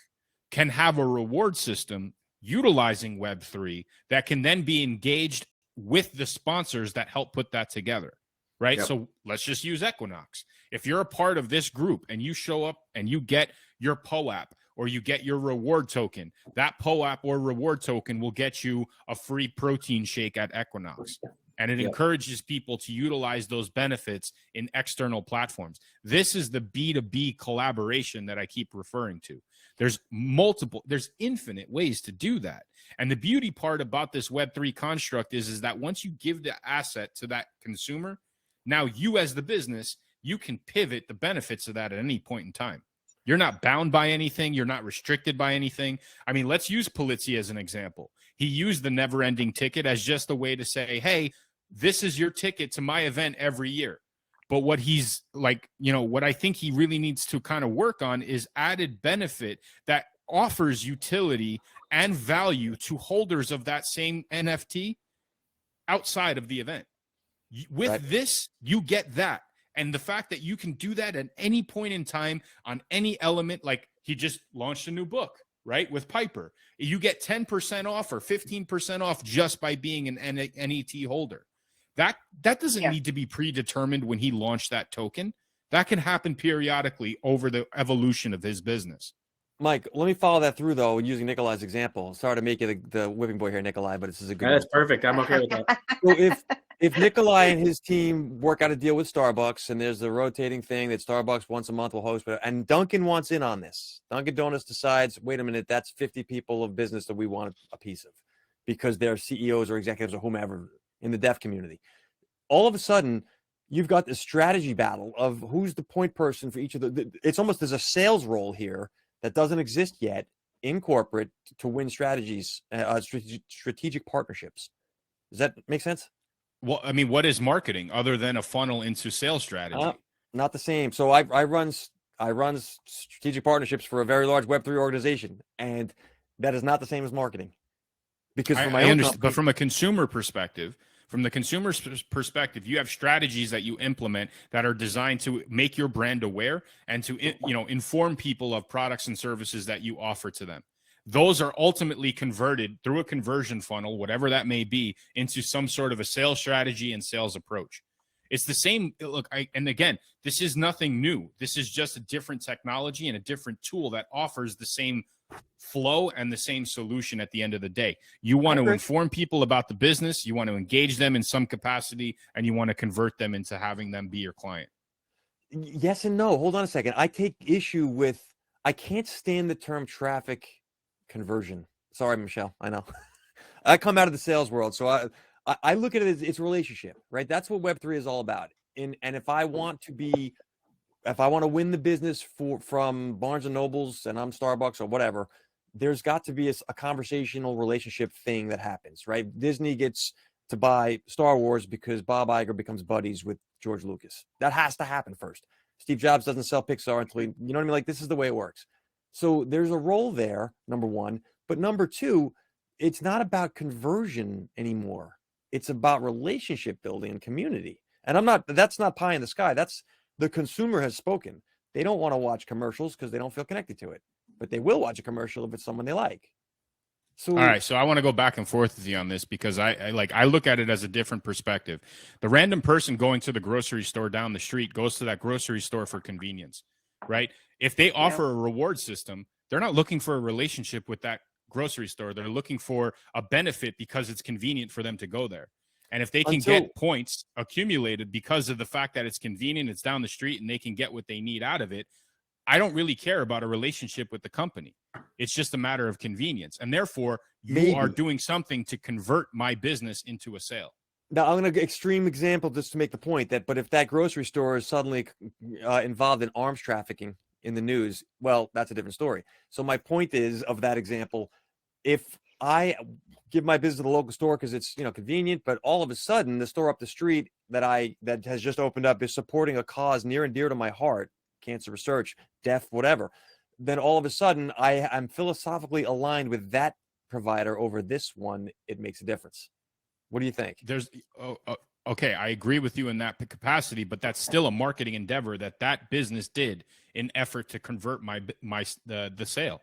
can have a reward system utilizing Web3 that can then be engaged with the sponsors that help put that together, right? Yep. So let's just use Equinox. If you're a part of this group and you show up and you get your POAP or you get your reward token, that POAP or reward token will get you a free protein shake at Equinox. And it encourages people to utilize those benefits in external platforms. This is the B2B collaboration that I keep referring to. There's infinite ways to do that. And the beauty part about this Web3 construct is that once you give the asset to that consumer, now you as the business, you can pivot the benefits of that at any point in time. You're not bound by anything. You're not restricted by anything. I mean, let's use Polizzi as an example. He used the never-ending ticket as just a way to say, hey, this is your ticket to my event every year. But what he's like, what I think he really needs to kind of work on is added benefit that offers utility and value to holders of that same NFT outside of the event. With this, you get that. And the fact that you can do that at any point in time on any element, like he just launched a new book, right? With Piper, you get 10% off or 15% off just by being an NET holder. That doesn't need to be predetermined when he launched that token. That can happen periodically over the evolution of his business. Mike, let me follow that through, though, using Nikolai's example. Sorry to make you the whipping boy here, Nikolai, but this is a good That's perfect. I'm okay with that. So if Nikolai and his team work out a deal with Starbucks, and there's a rotating thing that Starbucks once a month will host, and Dunkin' wants in on this. Dunkin' Donuts decides, wait a minute, that's 50 people of business that we want a piece of because they're CEOs or executives or whomever in the deaf community. All of a sudden, you've got this strategy battle of who's the point person for each of it's almost there's a sales role here that doesn't exist yet in corporate to win strategic partnerships. Does that make sense? Well, I mean, what is marketing other than a funnel into sales strategy? Not the same. So I run strategic partnerships for a very large Web3 organization, and that is not the same as marketing. Because from my own company, but from a consumer perspective, from the consumer's perspective, you have strategies that you implement that are designed to make your brand aware and to inform people of products and services that you offer to them. Those are ultimately converted through a conversion funnel, whatever that may be, into some sort of a sales strategy and sales approach. It's the same. Look, and again, this is nothing new. This is just a different technology and a different tool that offers the same flow and the same solution at the end of the day. You want to inform people about the business, you want to engage them in some capacity, and you want to convert them into having them be your client. Yes and no. Hold on a second. I take issue with, I can't stand the term traffic conversion. Sorry, Michelle. I know. I come out of the sales world, so I look at it as it's a relationship, right? That's what Web3 is all about. And if I want to win the business from Barnes and Nobles and I'm Starbucks or whatever, there's got to be a conversational relationship thing that happens, right? Disney gets to buy Star Wars because Bob Iger becomes buddies with George Lucas. That has to happen first. Steve Jobs doesn't sell Pixar until he, you know what I mean? Like, this is the way it works. So there's a role there, number one. But number two, it's not about conversion anymore. It's about relationship building and community. And that's not pie in the sky. That's the consumer has spoken. They don't want to watch commercials because they don't feel connected to it, but they will watch a commercial if it's someone they like. So, all right, so I want to go back and forth with you on this because I look at it as a different perspective. The random person going to the grocery store down the street goes to that grocery store for convenience, right? If they offer a reward system, they're not looking for a relationship with that grocery store. They're looking for a benefit because it's convenient for them to go there. And if they can get points accumulated because of the fact that it's convenient, it's down the street, and they can get what they need out of it, I don't really care about a relationship with the company. It's just a matter of convenience. And therefore, you are doing something to convert my business into a sale. Now, I'm going to extreme example just to make the point that, but if that grocery store is suddenly involved in arms trafficking in the news, well, that's a different story. So my point is, of that example, if I give my business to the local store because it's, convenient, but all of a sudden the store up the street that has just opened up is supporting a cause near and dear to my heart, cancer research, deaf, whatever, then all of a sudden I'm philosophically aligned with that provider over this one. It makes a difference. What do you think? Okay, I agree with you in that capacity, but that's still a marketing endeavor that business did in effort to convert the sale.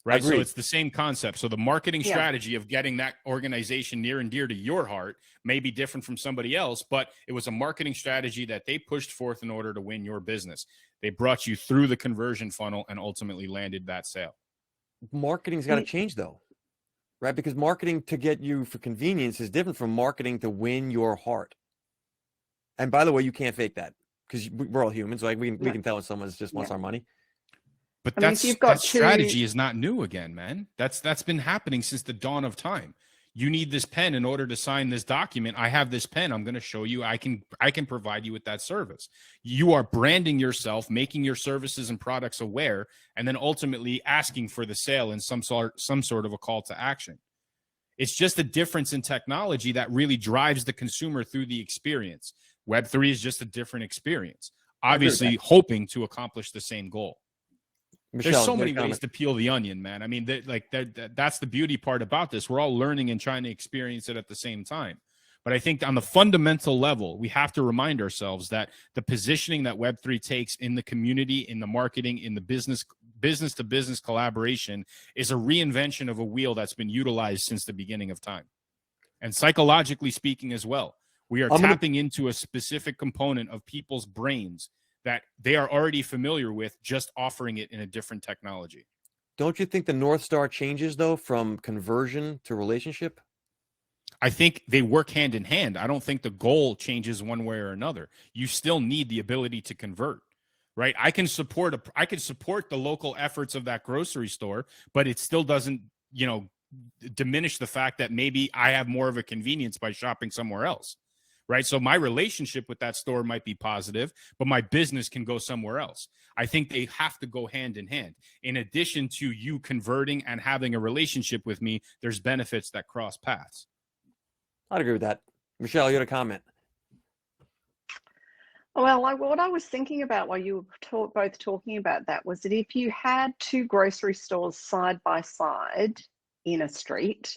Right. So it's the same concept. So the marketing strategy of getting that organization near and dear to your heart may be different from somebody else, but it was a marketing strategy that they pushed forth in order to win your business. They brought you through the conversion funnel and ultimately landed that sale. Marketing's got to change though, right? Because marketing to get you for convenience is different from marketing to win your heart. And by the way, you can't fake that because we're all humans. Like we can tell when someone just wants our money. But that strategy is not new again, man. That's been happening since the dawn of time. You need this pen in order to sign this document. I have this pen. I'm going to show you. I can provide you with that service. You are branding yourself, making your services and products aware, and then ultimately asking for the sale in some sort of a call to action. It's just a difference in technology that really drives the consumer through the experience. Web3 is just a different experience, obviously hoping to accomplish the same goal. Michelle, there's so many ways to peel the onion, man. I mean, that's the beauty part about this. We're all learning and trying to experience it at the same time. But I think on the fundamental level, we have to remind ourselves that the positioning that Web3 takes in the community, in the marketing, in the business to business collaboration is a reinvention of a wheel that's been utilized since the beginning of time. And psychologically speaking as well, we are tapping into a specific component of people's brains that they are already familiar with, just offering it in a different technology. Don't you think the North Star changes, though, from conversion to relationship? I think they work hand in hand. I don't think the goal changes one way or another. You still need the ability to convert, right? I can support the local efforts of that grocery store, but it still doesn't, diminish the fact that maybe I have more of a convenience by shopping somewhere else. Right. So my relationship with that store might be positive, but my business can go somewhere else. I think they have to go hand in hand. In addition to you converting and having a relationship with me, there's benefits that cross paths. I'd agree with that. Michelle, you had a comment. Well, what I was thinking about while you were both talking about that was that if you had two grocery stores side by side in a street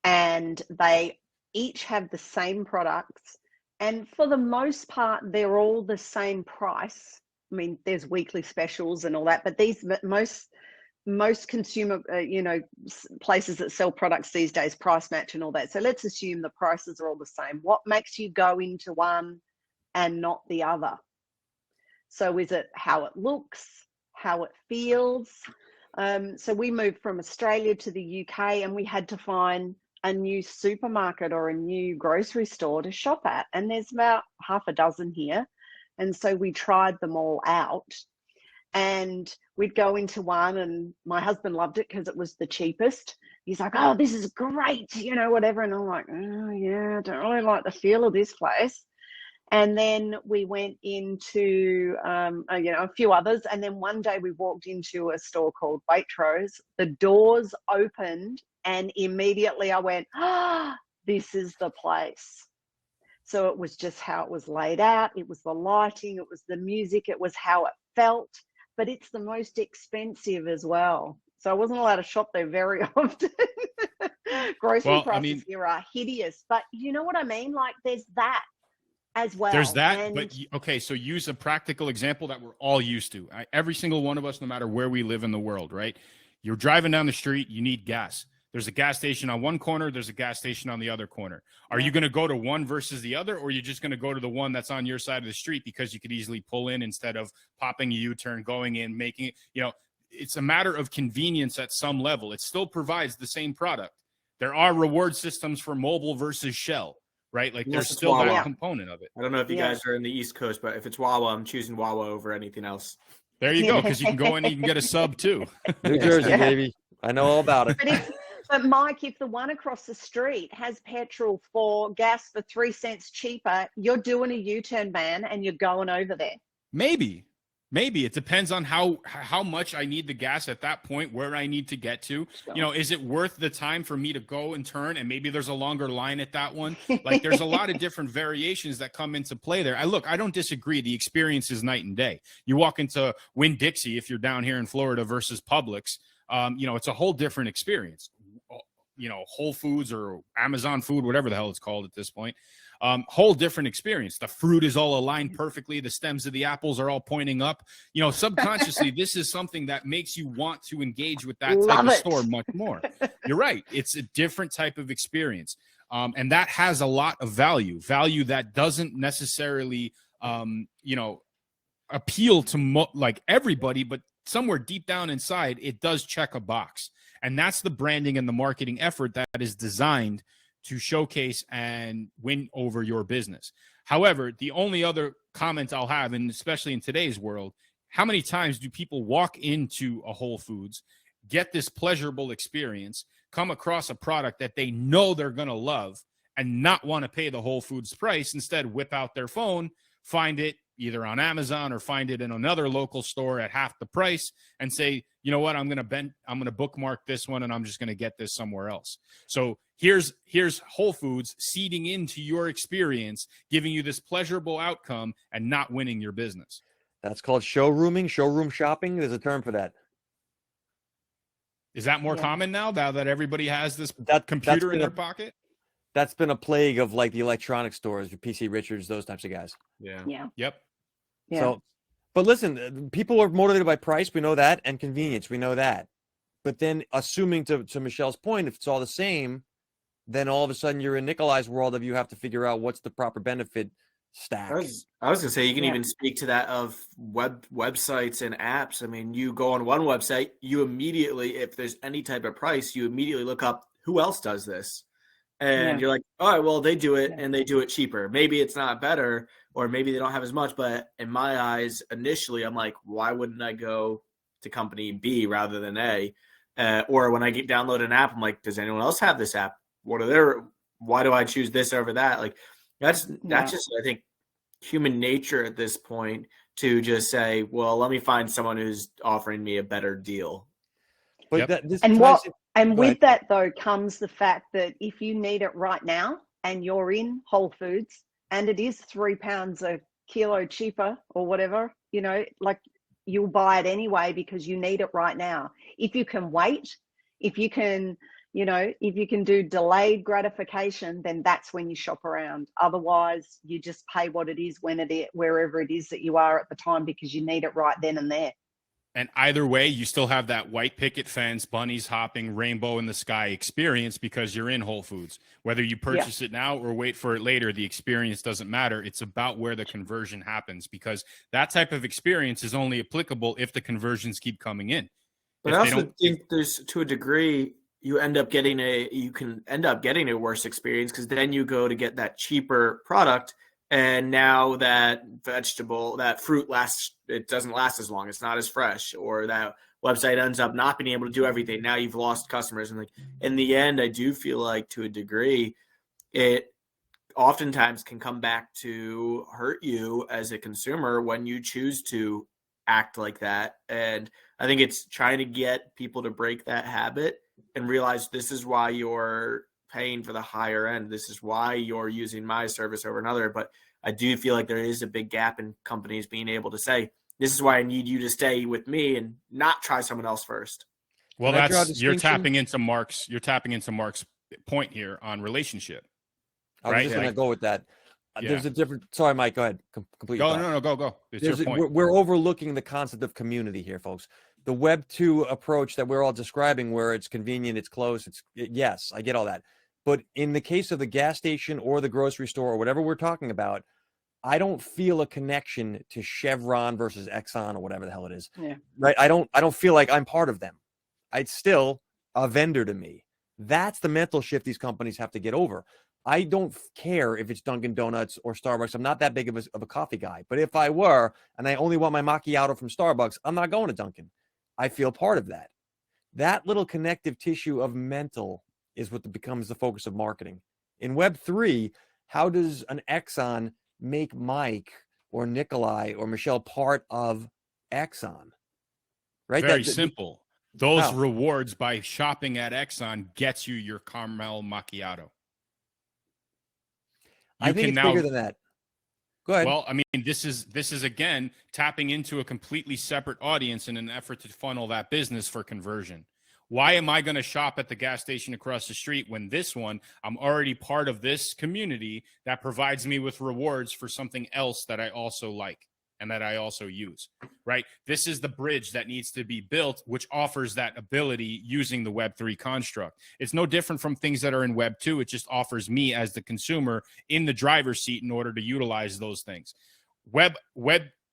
and they each have the same products, and for the most part, they're all the same price. I mean, there's weekly specials and all that, but these most consumer, places that sell products these days price match and all that. So let's assume the prices are all the same. What makes you go into one and not the other? So is it how it looks, how it feels? So we moved from Australia to the UK, and we had to find a new supermarket or a new grocery store to shop at, and there's about half a dozen here. And so we tried them all out, and we'd go into one, and my husband loved it because it was the cheapest. He's like, oh, this is great, whatever. And I'm like, oh yeah, I don't really like the feel of this place. And then we went into, a few others. And then one day we walked into a store called Waitrose. The doors opened and immediately I went, this is the place. So it was just how it was laid out. It was the lighting. It was the music. It was how it felt. But it's the most expensive as well. So I wasn't allowed to shop there very often. Grocery prices here are hideous. But you know what I mean? Like there's that as well. There's that, but okay, so use a practical example that we're all used to. Every single one of us, no matter where we live in the world, right? You're driving down the street, you need gas. There's a gas station on one corner, there's a gas station on the other corner. Are you going to go to one versus the other, or are you just going to go to the one that's on your side of the street because you could easily pull in instead of popping a U-turn, going in, making it, it's a matter of convenience at some level. It still provides the same product. There are reward systems for mobile versus Shell. Right? Like there's still Wawa. that component of it. I don't know if you guys are in the East Coast, but if it's Wawa, I'm choosing Wawa over anything else. There you go, because you can go in and you can get a sub too. New Jersey, baby. I know all about it. But Mike, if the one across the street has petrol for gas for 3 cents cheaper, you're doing a U-turn, man, and you're going over there. Maybe it depends on how much I need the gas at that point, where I need to get to. Is it worth the time for me to go and turn? And maybe there's a longer line at that one. Like there's a lot of different variations that come into play there. I don't disagree. The experience is night and day. You walk into Winn-Dixie if you're down here in Florida versus Publix. It's a whole different experience. Whole Foods or Amazon Food, whatever the hell it's called at this point. Whole different experience. The fruit is all aligned perfectly. The stems of the apples are all pointing up. Subconsciously, this is something that makes you want to engage with that type of store much more. You're right. It's a different type of experience. And that has a lot of value that doesn't necessarily, appeal to like everybody, but somewhere deep down inside, it does check a box. And that's the branding and the marketing effort that is designed to showcase and win over your business. However, the only other comment I'll have, and especially in today's world, how many times do people walk into a Whole Foods, get this pleasurable experience, come across a product that they know they're going to love and not want to pay the Whole Foods price, instead whip out their phone, find it either on Amazon or find it in another local store at half the price and say, you know what, I'm going to bookmark this one and I'm just going to get this somewhere else. So here's Whole Foods seeding into your experience, giving you this pleasurable outcome and not winning your business. That's called showrooming, showroom shopping. There's a term for that. Is that more common now that everybody has this computer in their pocket? That's been a plague of like the electronic stores, PC Richards, those types of guys. Yeah. Yep. Yeah. So, but listen, people are motivated by price. We know that, and convenience. We know that. But then, assuming to Michelle's point, if it's all the same, then all of a sudden you're in Nikolai's world of you have to figure out what's the proper benefit stack. I was gonna say you can even speak to that of websites and apps. I mean, you go on one website, you immediately, if there's any type of price, you immediately look up who else does this. And you're like, all right, well, they do it and they do it cheaper. Maybe it's not better, or maybe they don't have as much. But in my eyes, initially, I'm like, why wouldn't I go to company B rather than A? Or when I download an app, I'm like, does anyone else have this app? Why do I choose this over that? Like, that's just, I think, human nature at this point to just say, well, let me find someone who's offering me a better deal. But with that, though, comes the fact that if you need it right now and you're in Whole Foods and it is £3 a kilo cheaper or whatever, like you'll buy it anyway because you need it right now. If you can wait, if you can do delayed gratification, then that's when you shop around. Otherwise, you just pay what it is wherever it is that you are at the time because you need it right then and there. And either way, you still have that white picket fence, bunnies hopping, rainbow in the sky experience because you're in Whole Foods. Whether you purchase it now or wait for it later, the experience doesn't matter. It's about where the conversion happens, because that type of experience is only applicable if the conversions keep coming in. But I also think there's, to a degree, you can end up getting a worse experience because then you go to get that cheaper product. And now that fruit it doesn't last as long. It's not as fresh, or that website ends up not being able to do everything. Now you've lost customers. And like in the end, I do feel like to a degree, it oftentimes can come back to hurt you as a consumer when you choose to act like that. And I think it's trying to get people to break that habit and realize this is why you're paying for the higher end. This is why you're using my service over another. But I do feel like there is a big gap in companies being able to say, this is why I need you to stay with me and not try someone else first. Well, Can I draw a that's, you're distinction? tapping into Mark's point here on relationship. I was Right, just going to like- go with that. Yeah. There's a different. Sorry, Mike. Go ahead. Complete. your Go, thought. go. It's your point. We're overlooking the concept of community here, folks. The Web 2 approach that we're all describing, where it's convenient, it's close, yes, I get all that. But in the case of the gas station or the grocery store or whatever we're talking about, I don't feel a connection to Chevron versus Exxon or whatever the hell it is. Yeah. Right? I don't feel like I'm part of them. It's still a vendor to me. That's the mental shift these companies have to get over. I don't care if it's Dunkin' Donuts or Starbucks. I'm not that big of a coffee guy. But if I were, and I only want my macchiato from Starbucks, I'm not going to Dunkin'. I feel part of that. That little connective tissue of mental is what becomes the focus of marketing. In Web 3, how does an Exxon make Mike or Nikolai or Michelle part of Exxon? Right? Very simple. Those How? rewards by shopping at Exxon gets you your caramel macchiato. I think it's bigger than that. Go ahead. Well, I mean, this is again tapping into a completely separate audience in an effort to funnel that business for conversion. Why am I going to shop at the gas station across the street when this one, I'm already part of this community that provides me with rewards for something else that I also like and that I also use, right? This is the bridge that needs to be built, which offers that ability using the Web3 construct. It's no different from things that are in Web 2. It just offers me as the consumer in the driver's seat in order to utilize those things.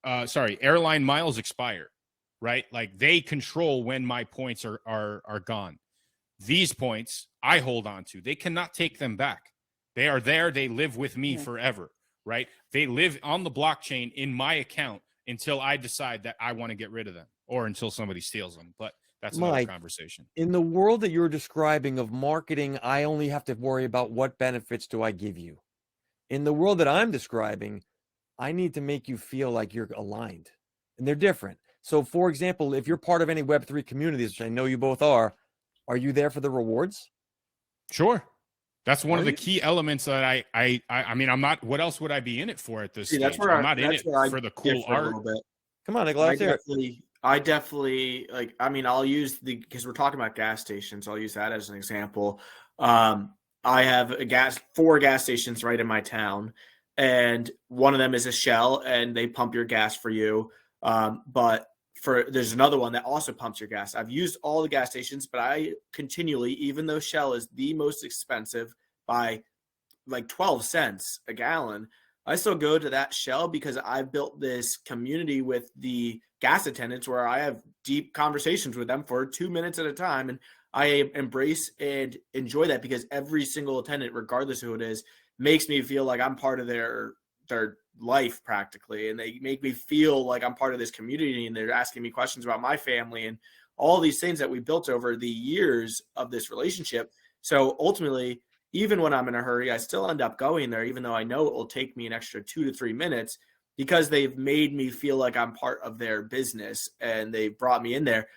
Airline miles expire, right? Like they control when my points are gone. These points I hold on to. They cannot take them back. They are there. They live with me forever. Right? They live on the blockchain in my account until I decide that I want to get rid of them or until somebody steals them. But that's another Mike, conversation. in the world that you're describing of marketing, I only have to worry about what benefits do I give you. In the world that I'm describing, I need to make you feel like you're aligned, and they're different. So, for example, if you're part of any Web3 communities, which I know you both are you there for the rewards? Sure. That's one Are of the you? key elements that I mean, I'm not, what else would I be in it for at this See, stage? that's where I'm not in it for the cool differ a art. little bit. Come on, Nicholas. I definitely like. I mean, I'll use because we're talking about gas stations. I'll use that as an example. I have 4 gas stations right in my town, and one of them is a Shell, and they pump your gas for you. But there's another one that also pumps your gas. I've used all the gas stations, but I continually, even though Shell is the most expensive by like 12 cents a gallon, I still go to that Shell because I've built this community with the gas attendants where I have deep conversations with them for 2 minutes at a time. And I embrace and enjoy that because every single attendant, regardless of who it is, makes me feel like I'm part of their life practically. And they make me feel like I'm part of this community, and they're asking me questions about my family and all these things that we built over the years of this relationship. So ultimately, even when I'm in a hurry, I still end up going there, even though I know it will take me an extra 2 to 3 minutes because they've made me feel like I'm part of their business and they brought me in there.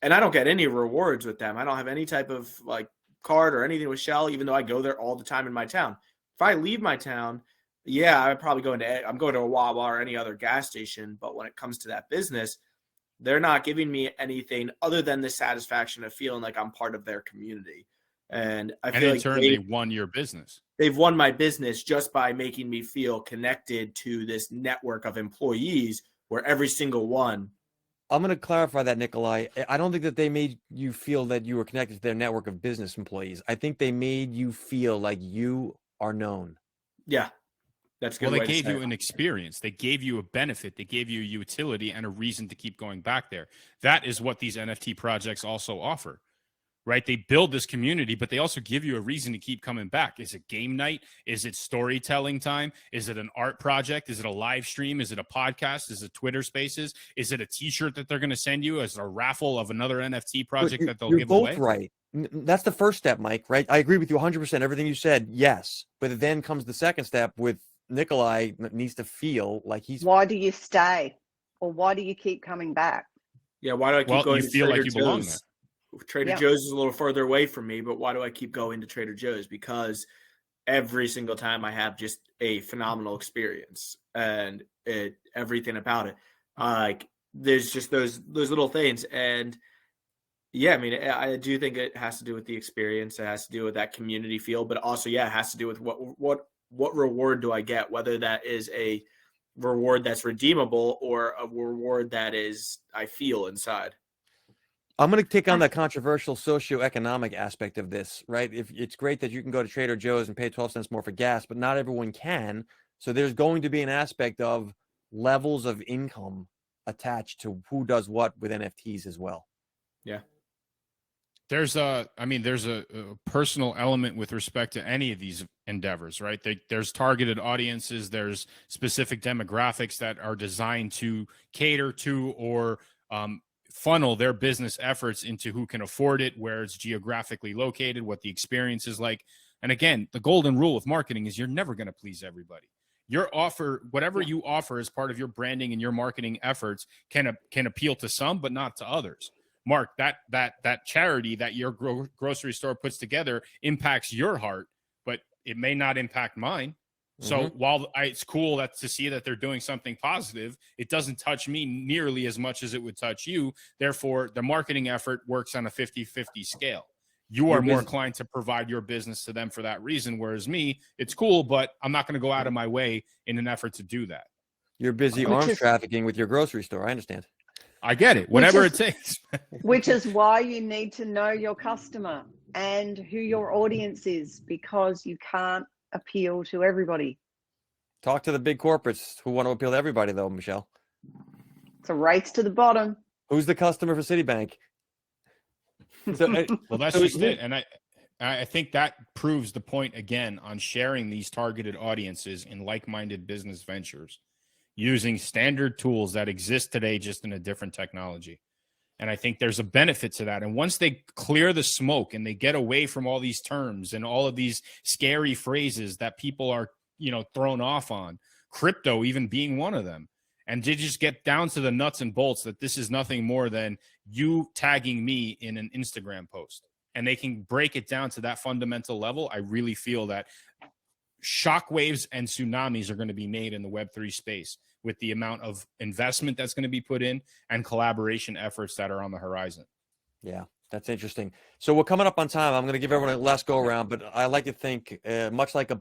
And I don't get any rewards with them. I don't have any type of like card or anything with Shell, even though I go there all the time in my town. If I leave my town, I'm probably going to a Wawa or any other gas station. But when it comes to that business, they're not giving me anything other than the satisfaction of feeling like I'm part of their community. And I feel in like turn, they won your business. They've won my business just by making me feel connected to this network of employees where every single one. I'm going to clarify that, Nikolai. I don't think that they made you feel that you were connected to their network of business employees. I think they made you feel like you are known. Yeah, that's a good. Well, they way to gave say you it. an experience. They gave you a benefit. They gave you a utility and a reason to keep going back there. That is what these NFT projects also offer. Right? They build this community, but they also give you a reason to keep coming back. Is it game night? Is it storytelling time? Is it an art project? Is it a live stream? Is it a podcast? Is it Twitter Spaces? Is it a t-shirt that they're going to send you as a raffle of another NFT project that they'll give away? You're both right. That's the first step, Mike, right? I agree with you 100%. Everything you said, yes. But then comes the second step with Nikolai needs to feel like he's. Why do you stay? Or why do you keep coming back? Yeah, why do I keep Well, going you to feel like Trader you belong Joe's? there. Trader Yep. Joe's is a little further away from me, but why do I keep going to Trader Joe's? Because every single time I have just a phenomenal experience, and everything about it. Like there's just those little things, and yeah, I mean, I do think it has to do with the experience. It has to do with that community feel, but also, yeah, it has to do with what reward do I get, whether that is a reward that's redeemable or a reward that is I feel inside. I'm going to take on that controversial socioeconomic aspect of this, right? If it's great that you can go to Trader Joe's and pay 12 cents more for gas, but not everyone can. So there's going to be an aspect of levels of income attached to who does what with NFTs as well. Yeah. There's a personal element with respect to any of these endeavors, right? There's targeted audiences, there's specific demographics that are designed to cater to or funnel their business efforts into who can afford it, where it's geographically located, what the experience is like. And again, the golden rule of marketing is you're never going to please everybody. Your offer, whatever you offer as part of your branding and your marketing efforts can appeal to some, but not to others. Mark, that charity that your grocery store puts together impacts your heart, but it may not impact mine. So while it's cool to see that they're doing something positive, it doesn't touch me nearly as much as it would touch you. Therefore, the marketing effort works on a 50-50 scale. You are more inclined to provide your business to them for that reason, whereas me, it's cool, but I'm not going to go out of my way in an effort to do that. You're busy arms trafficking with your grocery store. I understand. I get it. Whatever it takes. Which is why you need to know your customer and who your audience is, because you can't appeal to everybody. Talk to the big corporates who want to appeal to everybody, though, Michelle. It's a race to the bottom. Who's the customer for Citibank? So, well, that's just it. And I think that proves the point again on sharing these targeted audiences in like-minded business ventures using standard tools that exist today, just in a different technology. And I think there's a benefit to that. And once they clear the smoke and they get away from all these terms and all of these scary phrases that people are, thrown off on, crypto even being one of them, and they just get down to the nuts and bolts that this is nothing more than you tagging me in an Instagram post, and they can break it down to that fundamental level, I really feel that shockwaves and tsunamis are going to be made in the Web3 space with the amount of investment that's going to be put in and collaboration efforts that are on the horizon. Yeah, that's interesting. So we're coming up on time. I'm going to give everyone a last go around, but I like to think much like a